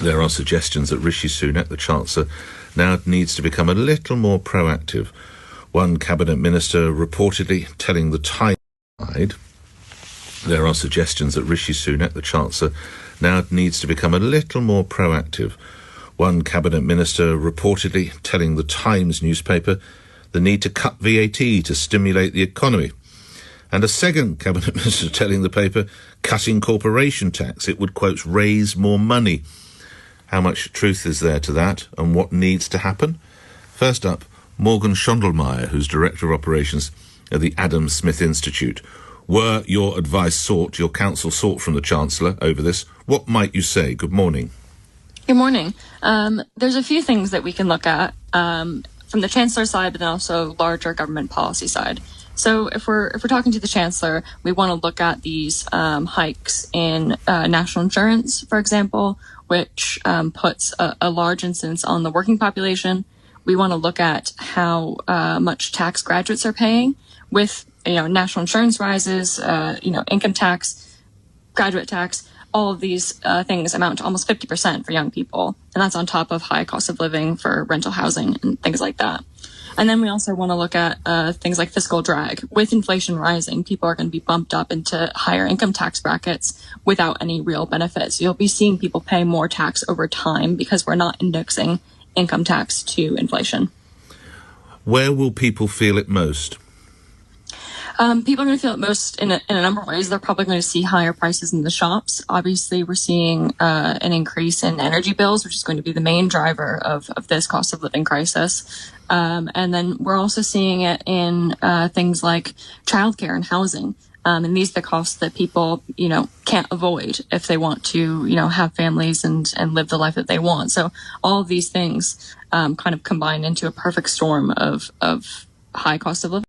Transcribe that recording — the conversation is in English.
There are suggestions that Rishi Sunak, the Chancellor, now needs to become a little more proactive. One cabinet minister reportedly telling the Times. There are suggestions that Rishi Sunak, the Chancellor, now needs to become a little more proactive. One cabinet minister reportedly telling the Times newspaper the need to cut VAT to stimulate the economy. And a second cabinet minister telling the paper cutting corporation tax, it would, quote, raise more money. How much truth is there to that, and what needs to happen? First up, Morgan Schondelmeier, who's Director of Operations at the Adam Smith Institute. Were your advice sought, your counsel sought from the Chancellor over this, what might you say? Good morning. Good morning. There's a few things that we can look at from the Chancellor side, but then also larger government policy side. So if we're talking to the Chancellor, we want to look at these hikes in national insurance, for example, which puts a large incidence on the working population. We want to look at how much tax graduates are paying with national insurance rises, income tax, graduate tax. All of these things amount to almost 50% for young people. And that's on top of high cost of living for rental housing and things like that. And then we also want to look at things like fiscal drag. With inflation rising, people are going to be bumped up into higher income tax brackets without any real benefits. You'll be seeing people pay more tax over time because we're not indexing income tax to inflation. Where will people feel it most? People are going to feel it most in a number of ways. They're probably going to see higher prices in the shops. Obviously, we're seeing an increase in energy bills, which is going to be the main driver of this cost of living crisis. And then we're also seeing it in things like childcare and housing. And these are the costs that people, can't avoid if they want to, have families and live the life that they want. So all of these things kind of combine into a perfect storm of high cost of living.